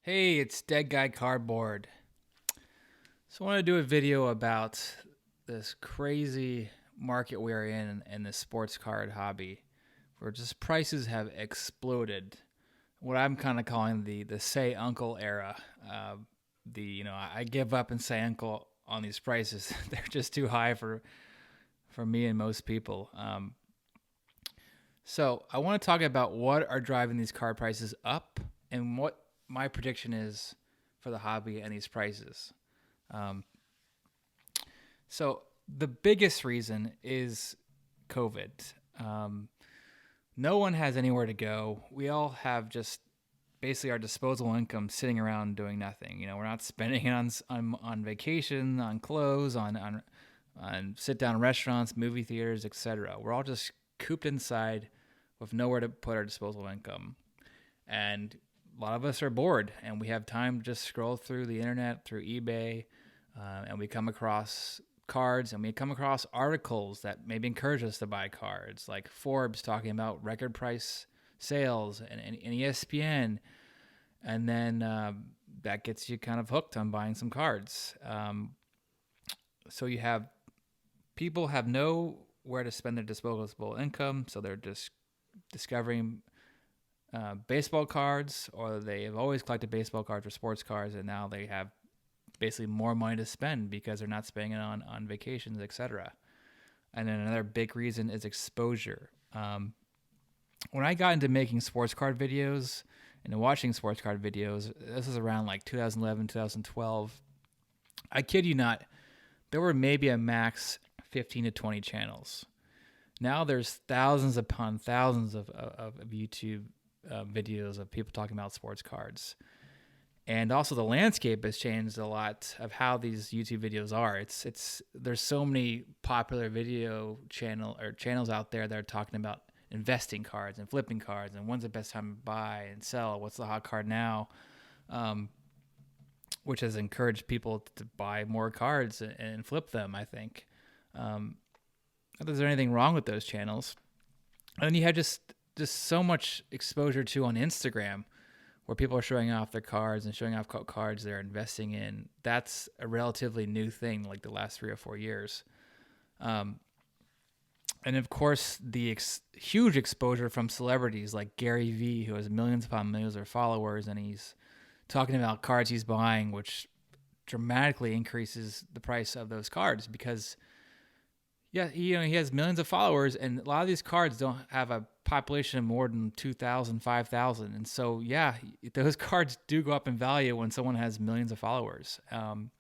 Hey, it's Dead Guy Cardboard. So I want to do a video about this crazy market we're in the sports card hobby, where just prices have exploded. What I'm kind of calling the say uncle era. I give up and say uncle on these prices. They're just too high for me and most people. So I want to talk about what are driving these card prices up and what my prediction is for the hobby and these prices. Um, so the biggest reason is COVID. Um, no one has anywhere to go. We all have just basically our disposable income sitting around doing nothing. We're not spending it on vacation, on clothes, on sit down restaurants, movie theaters, etc. We're all just cooped inside with nowhere to put our disposable income. And a lot of us are bored and we have time to just scroll through the internet, through eBay, and we come across cards and we come across articles that maybe encourage us to buy cards, like Forbes talking about record price sales and ESPN. And then that gets you kind of hooked on buying some cards. So you have people have nowhere to spend their disposable income, so they're just discovering baseball cards, or they have always collected baseball cards or sports cards, and now they have basically more money to spend because they're not spending it on vacations, etc. And then another big reason is exposure. When I got into making sports card videos and watching sports card videos, this is around like 2011, 2012. I kid you not, there were maybe a max 15 to 20 channels. Now there's thousands upon thousands of YouTube videos of people talking about sports cards. And also the landscape has changed a lot of how these YouTube videos are. It's there's so many popular video channels out there that are talking about investing cards and flipping cards and when's the best time to buy and sell, what's the hot card now, which has encouraged people to buy more cards and flip them, I think. Not that there's anything wrong with those channels. And then you have just so much exposure to on Instagram, where people are showing off their cards and showing off cards they're investing in. That's a relatively new thing, like the last 3 or 4 years. And of course, the huge exposure from celebrities like Gary Vee, who has millions upon millions of followers, and he's talking about cards he's buying, which dramatically increases the price of those cards because he has millions of followers, and a lot of these cards don't have a population of more than 2,000, 5,000. And so, those cards do go up in value when someone has millions of followers. And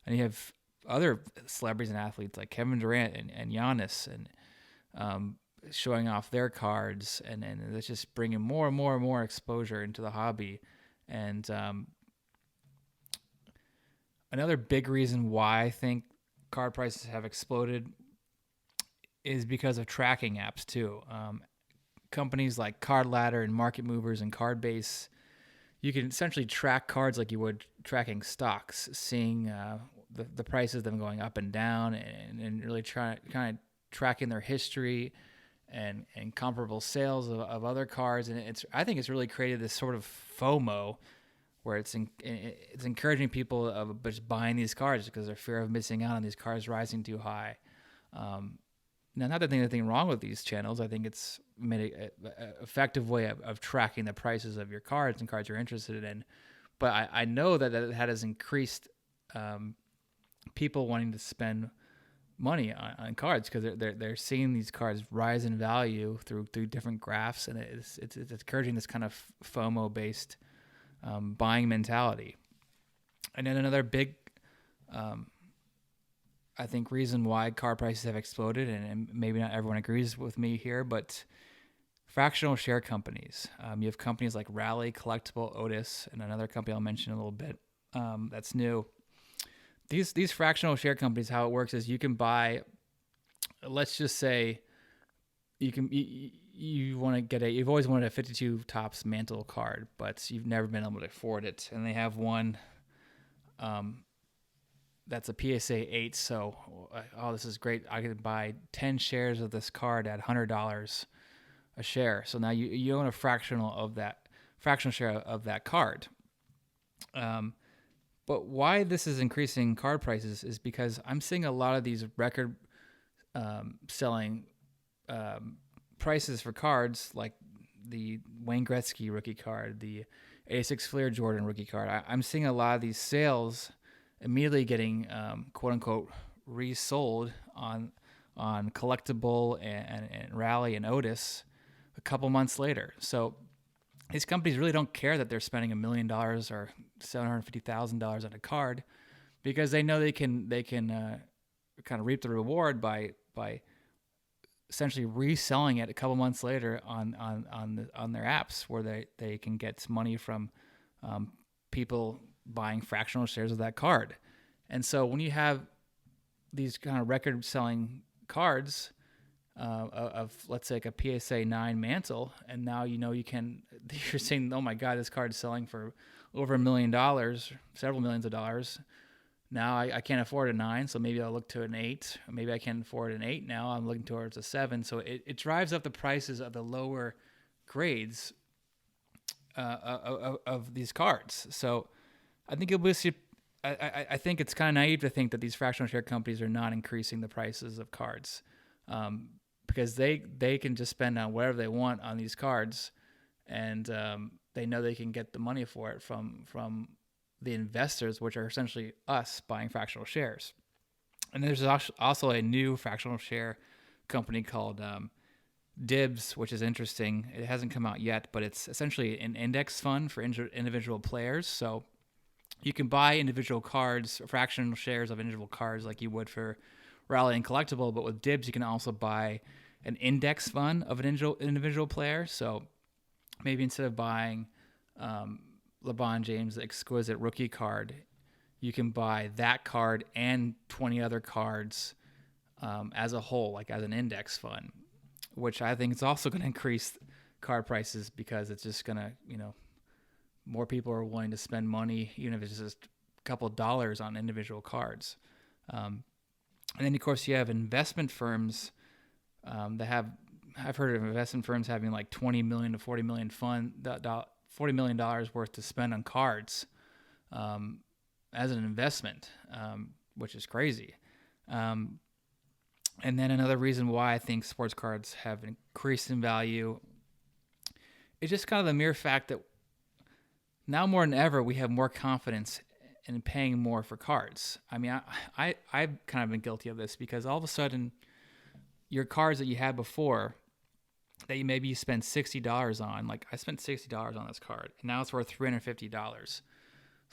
you have other celebrities and athletes like Kevin Durant and Giannis and showing off their cards, and it's just bringing more and more and more exposure into the hobby. And another big reason why I think card prices have exploded is because of tracking apps too. Companies like Card Ladder and Market Movers and Cardbase, you can essentially track cards like you would tracking stocks, seeing the prices of them going up and down, and really kind of tracking their history and comparable sales of other cards. And I think it's really created this sort of FOMO where it's encouraging people of just buying these cards because they're fear of missing out on these cards rising too high. Now, not that there's anything wrong with these channels. I think it's made an effective way of tracking the prices of your cards and cards you're interested in. But I know that has increased people wanting to spend money on cards because they're seeing these cards rise in value through different graphs, and it's encouraging this kind of FOMO based buying mentality. And then another big I think reason why card prices have exploded, and maybe not everyone agrees with me here, but fractional share companies. You have companies like Rally, Collectible, Otis, and another company I'll mention in a little bit that's new. These fractional share companies, how it works is you can buy, let's just say, you want to get you've always wanted a 52 Topps Mantle card, but you've never been able to afford it, and they have one. That's a PSA 8, so this is great. I could buy 10 shares of this card at $100 a share. So now you own a fractional share of that card. Um, but why this is increasing card prices is because I'm seeing a lot of these record selling prices for cards, like the Wayne Gretzky rookie card, the 86 Fleer Jordan rookie card. I'm seeing a lot of these sales immediately getting quote unquote resold on Collectible and Rally and Otis a couple months later. So these companies really don't care that they're spending $1 million or $750,000 on a card, because they know they can kind of reap the reward by essentially reselling it a couple months later on their apps, where they can get money from people buying fractional shares of that card. And so when you have these kind of record selling cards of let's say like a PSA 9 mantle, and now you can you're saying, oh my god, this card's selling for over $1 million, several millions of dollars. Now I can't afford a 9, so maybe I'll look to an 8. Maybe I can afford an 8 now. I'm looking towards a 7. So it drives up the prices of the lower grades of these cards. So I think it'll be. I think it's kind of naive to think that these fractional share companies are not increasing the prices of cards, because they can just spend on whatever they want on these cards, and they know they can get the money for it from the investors, which are essentially us buying fractional shares. And there's also a new fractional share company called Dibs, which is interesting. It hasn't come out yet, but it's essentially an index fund for individual players. So you can buy individual cards, fractional shares of individual cards like you would for Rally and Collectible, but with Dibs you can also buy an index fund of an individual player. So maybe instead of buying LeBron James' exquisite rookie card, you can buy that card and 20 other cards as a whole, like as an index fund, which I think is also going to increase card prices, because it's just going to, more people are willing to spend money, even if it's just a couple of dollars on individual cards. And then, of course, you have investment firms that have, I've heard of investment firms having like $20 million to $40 million $40 million worth to spend on cards as an investment, which is crazy. And then another reason why I think sports cards have increased in value is just kind of the mere fact that now more than ever we have more confidence in paying more for cards. I mean, I've kind of been guilty of this, because all of a sudden your cards that you had before that you spend $60 on, like I spent $60 on this card, and now it's worth $350.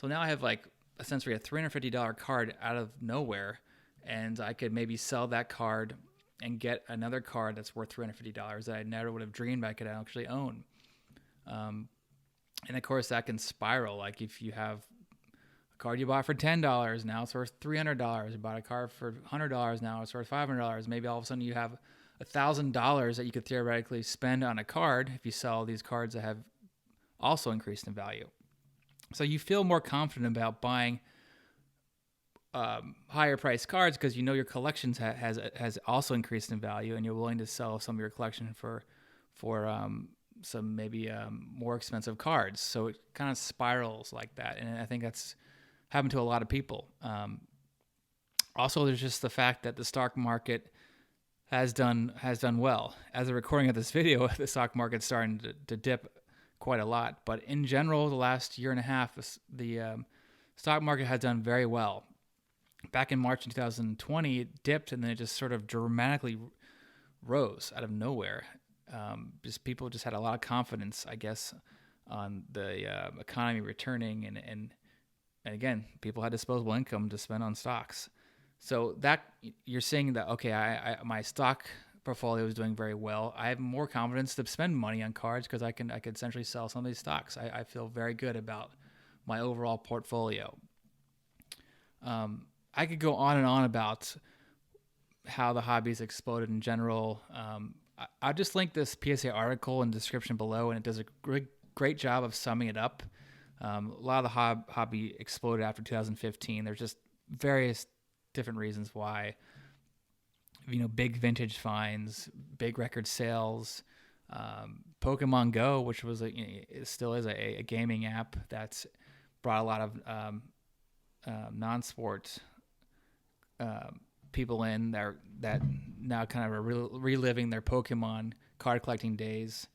So now I have like essentially a $350 card out of nowhere, and I could maybe sell that card and get another card that's worth $350 that I never would have dreamed I could actually own. And of course that can spiral. Like if you have a card you bought for $10, now it's worth $300. You bought a card for $100, now it's worth $500. Maybe all of a sudden you have $1,000 that you could theoretically spend on a card if you sell these cards that have also increased in value. So you feel more confident about buying higher priced cards, because your collections has also increased in value, and you're willing to sell some of your collection for some maybe more expensive cards. So it kind of spirals like that, and I think that's happened to a lot of people. Also, there's just the fact that the stock market has done well. As a recording of this video, the stock market's starting to dip quite a lot. But in general, the last year and a half, the stock market has done very well. Back in March 2020, it dipped, and then it just sort of dramatically rose out of nowhere. Just people just had a lot of confidence, I guess, on the economy returning, and again, people had disposable income to spend on stocks. So that you're saying that, okay, my stock portfolio is doing very well. I have more confidence to spend money on cards because I could essentially sell some of these stocks. I feel very good about my overall portfolio. I could go on and on about how the hobby's exploded in general. I'll just link this PSA article in the description below, and it does a great job of summing it up. A lot of the hobby exploded after 2015. There's just various different reasons why. Big vintage finds, big record sales, Pokemon Go, which was it still is a gaming app that's brought a lot of non-sport people in that now kind of are reliving their Pokemon card collecting days.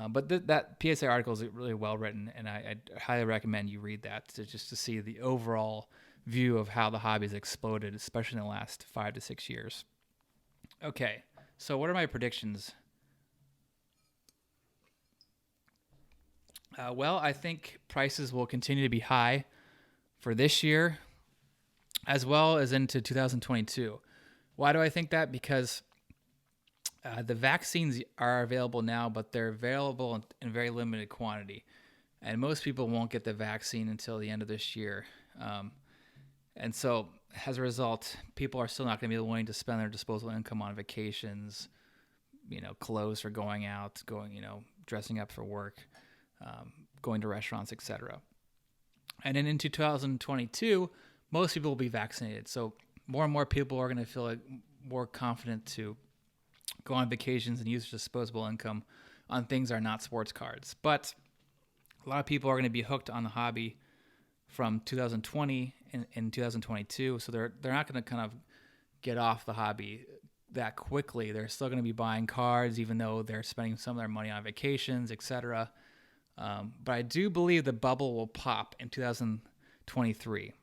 But that PSA article is really well written, and I highly recommend you read that to see the overall view of how the hobby has exploded, especially in the last 5 to 6 years. Okay, so what are my predictions? Well, I think prices will continue to be high for this year as well as into 2022. Why do I think that? Because the vaccines are available now, but they're available in very limited quantity. And most people won't get the vaccine until the end of this year. And so, as a result, people are still not going to be willing to spend their disposable income on vacations, clothes for going out, dressing up for work, going to restaurants, etc. And then in 2022, most people will be vaccinated. So more and more people are going to feel more confident to go on vacations and use disposable income on things that are not sports cards. But a lot of people are going to be hooked on the hobby from 2020 and 2022. So they're not going to kind of get off the hobby that quickly. They're still going to be buying cards, even though they're spending some of their money on vacations, etc. But I do believe the bubble will pop in 2023.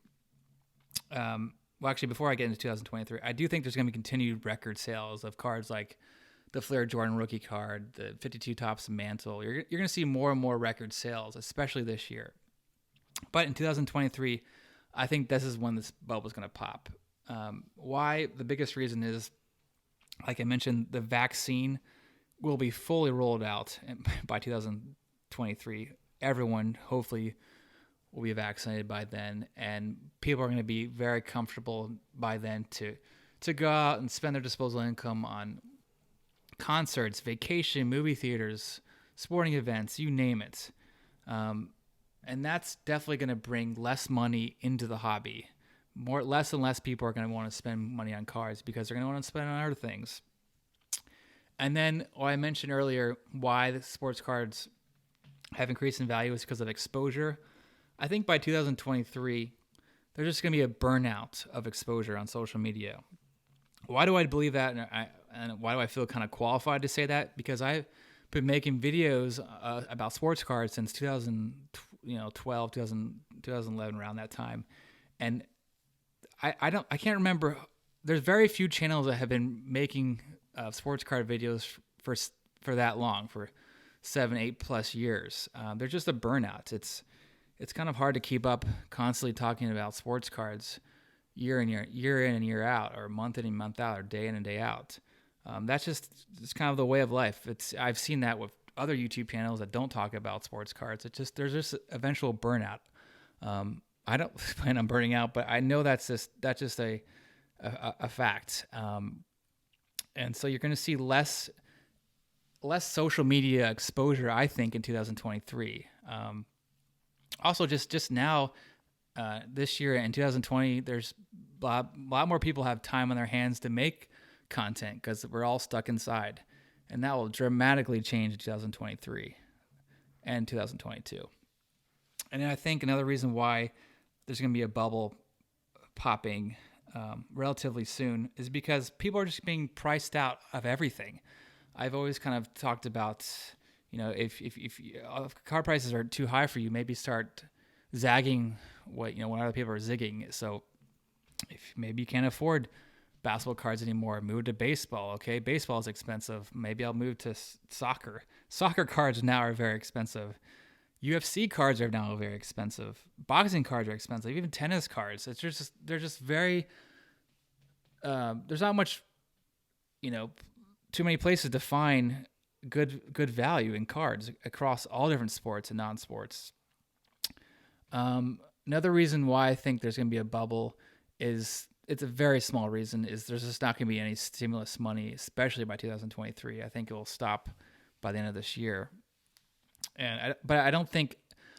Well, actually, before I get into 2023, I do think there's going to be continued record sales of cards like the Flair Jordan rookie card, the 52 Topps Mantle. You're going to see more and more record sales, especially this year. But in 2023, I think this is when this bubble is going to pop. Why? The biggest reason is, like I mentioned, the vaccine will be fully rolled out by 2023. Everyone, hopefully, will be vaccinated by then, and people are going to be very comfortable by then to go out and spend their disposable income on concerts, vacation, movie theaters, sporting events, you name it. And that's definitely going to bring less money into the hobby. Less and less people are going to want to spend money on cards because they're going to want to spend on other things. And then, I mentioned earlier why the sports cards have increased in value is because of exposure. I think by 2023, there's just going to be a burnout of exposure on social media. Why do I believe that? And why do I feel kind of qualified to say that? Because I've been making videos about sports cards since 2012, 2011, around that time. And I can't remember. There's very few channels that have been making sports card videos for that long, for 7, 8+ years. They're just a burnout. It's kind of hard to keep up constantly talking about sports cards year in and year out, or month in and month out, or day in and day out. That's it's kind of the way of life. I've seen that with other YouTube channels that don't talk about sports cards. There's just eventual burnout. I don't plan on burning out, but I know that's just a fact. And so you're going to see less social media exposure, I think, in 2023. Also, just now, this year in 2020, there's a lot more people have time on their hands to make content because we're all stuck inside. And that will dramatically change in 2023 and 2022. And then I think another reason why there's going to be a bubble popping relatively soon is because people are just being priced out of everything. I've always kind of talked about, if car prices are too high for you, maybe start zagging when other people are zigging. So if maybe you can't afford basketball cards anymore, move to baseball. Okay, baseball is expensive. Maybe I'll move to soccer. Soccer cards now are very expensive. UFC cards are now very expensive. Boxing cards are expensive. Even tennis cards. They're just very. There's not much, too many places to find good value in cards across all different sports and non-sports. Another reason why I think there's going to be a bubble is, it's a very small reason, is there's just not going to be any stimulus money, especially by 2023. I think it will stop by the end of this year. But I think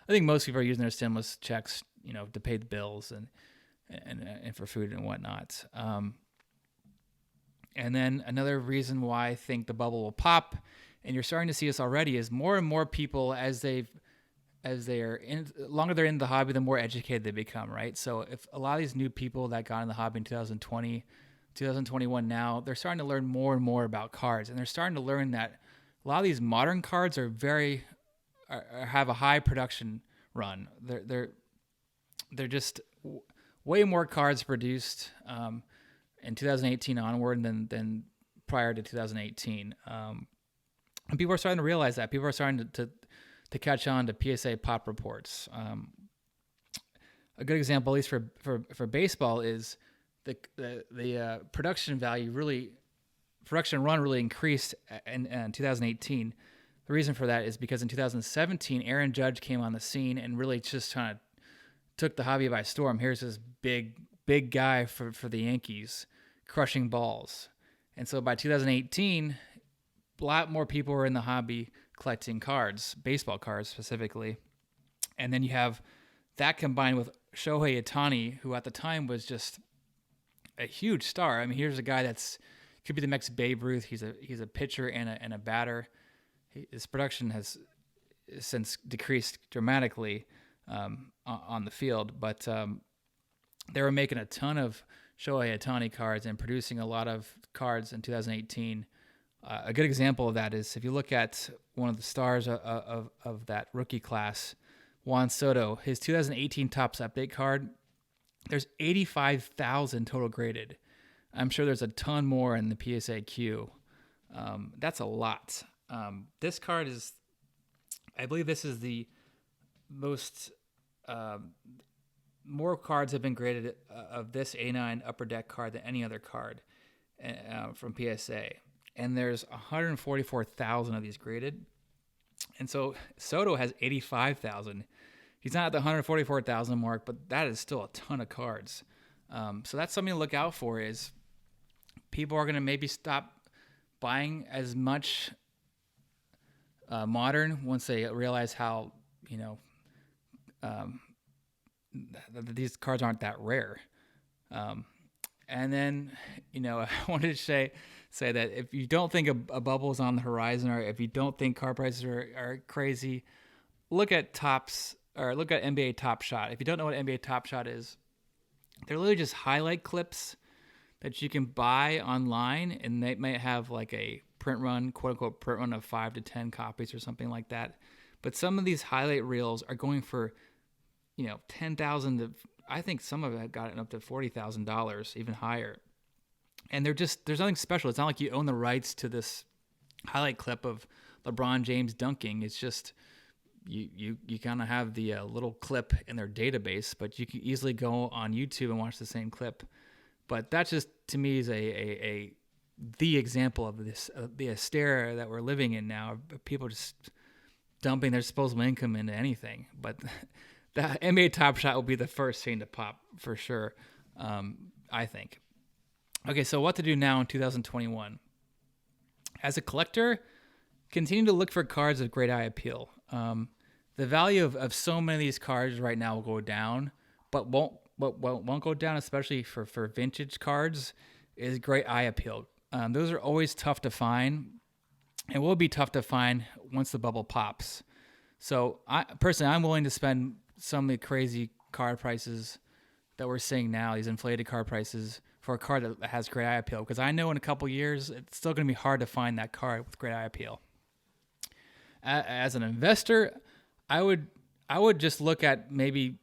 most people are using their stimulus checks, to pay the bills and for food and whatnot. And then another reason why I think the bubble will pop, and you're starting to see this already, is more and more people, as they've longer they're in the hobby, the more educated they become, right? So if a lot of these new people that got in the hobby in 2020, 2021 now, they're starting to learn more and more about cards, and they're starting to learn that a lot of these modern cards have a high production run. They're just way more cards produced in 2018 onward than prior to 2018. And people are starting to realize that. People are starting to catch on to PSA pop reports. A good example, at least for baseball, is the production run really increased in 2018. The reason for that is because in 2017, Aaron Judge came on the scene and really just kind of took the hobby by storm. Here's this big guy for the Yankees crushing balls. And so by 2018, a lot more people were in the hobby collecting cards, baseball cards specifically. And then you have that combined with Shohei Ohtani, who at the time was just a huge star. I mean, here's a guy could be the next Babe Ruth. He's a pitcher and a batter. His production has since decreased dramatically on the field, but they were making a ton of Shohei Ohtani cards and producing a lot of cards in 2018. A good example of that is if you look at one of the stars of that rookie class, Juan Soto, his 2018 Topps Update card, there's 85,000 total graded. I'm sure there's a ton more in the PSA queue. That's a lot. This card I believe this is the most, more cards have been graded of this A9 Upper Deck card than any other card from PSA. And there's 144,000 of these graded. And so Soto has 85,000. He's not at the 144,000 mark, but that is still a ton of cards. So that's something to look out for, is people are going to maybe stop buying as much modern once they realize how, these cards aren't that rare. And then, I wanted to say that if you don't think a bubble is on the horizon, or if you don't think car prices are crazy, look at NBA Top Shot. If you don't know what NBA Top Shot is, they're literally just highlight clips that you can buy online, and they might have like a print run, quote unquote print run of 5 to 10 copies or something like that. But some of these highlight reels are going for, $10,000 to, I think some of it got it up to $40,000, even higher. And there's nothing special. It's not like you own the rights to this highlight clip of LeBron James dunking. It's just you kind of have the little clip in their database, but you can easily go on YouTube and watch the same clip. But that just, to me, is the example of this, the hysteria that we're living in now. People just dumping their disposable income into anything. But the NBA Top Shot will be the first thing to pop for sure, I think. Okay, so what to do now in 2021? As a collector, continue to look for cards of great eye appeal. The value of so many of these cards right now will go down, but won't go down, especially for vintage cards, is great eye appeal. Those are always tough to find, and will be tough to find once the bubble pops. So I'm willing to spend some of the crazy card prices that we're seeing now, these inflated card prices, for a card that has great eye appeal, because I know in a couple years it's still going to be hard to find that card with great eye appeal. As an investor, I would just look at, maybe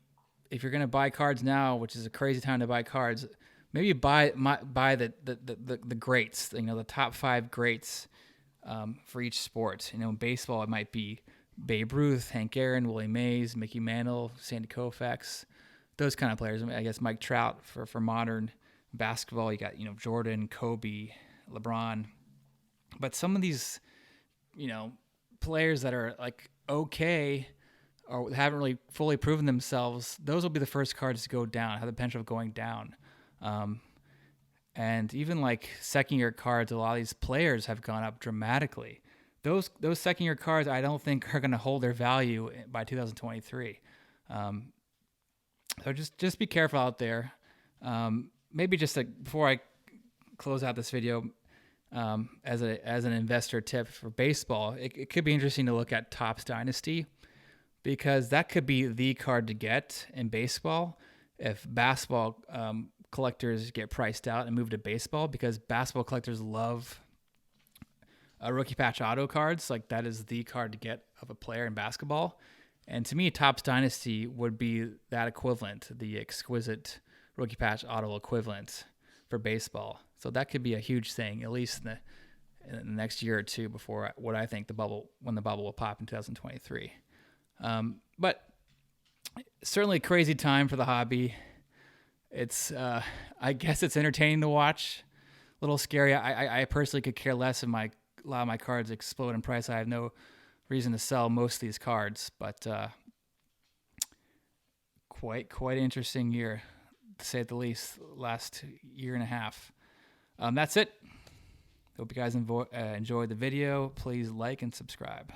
if you're going to buy cards now, which is a crazy time to buy cards, maybe buy the greats, the top 5 greats for each sport. In baseball, it might be Babe Ruth, Hank Aaron, Willie Mays, Mickey Mantle, Sandy Koufax, those kind of players. I guess Mike Trout for modern basketball. You got Jordan, Kobe, LeBron, but some of these players that are like okay or haven't really fully proven themselves, those will be the first cards to go down, have the potential of going down. And even like second year cards, a lot of these players have gone up dramatically. Those second year cards, I don't think are going to hold their value by 2023. So just be careful out there. Maybe just before I close out this video, as an investor tip for baseball, it could be interesting to look at Topps Dynasty. because that could be the card to get in baseball if basketball collectors get priced out and move to baseball, because basketball collectors love rookie patch auto cards. Like, that is the card to get of a player in basketball. And to me, Topps Dynasty would be that equivalent, the exquisite rookie patch auto equivalent for baseball. So that could be a huge thing, at least in the next year or two before what I think when the bubble will pop in 2023. But certainly a crazy time for the hobby. It's, I guess it's entertaining to watch. A little scary. I personally could care less if a lot of my cards explode in price. I have no reason to sell most of these cards, but quite interesting year, to say the least. Last year and a half. That's it. Hope you guys enjoyed the video. Please like and subscribe.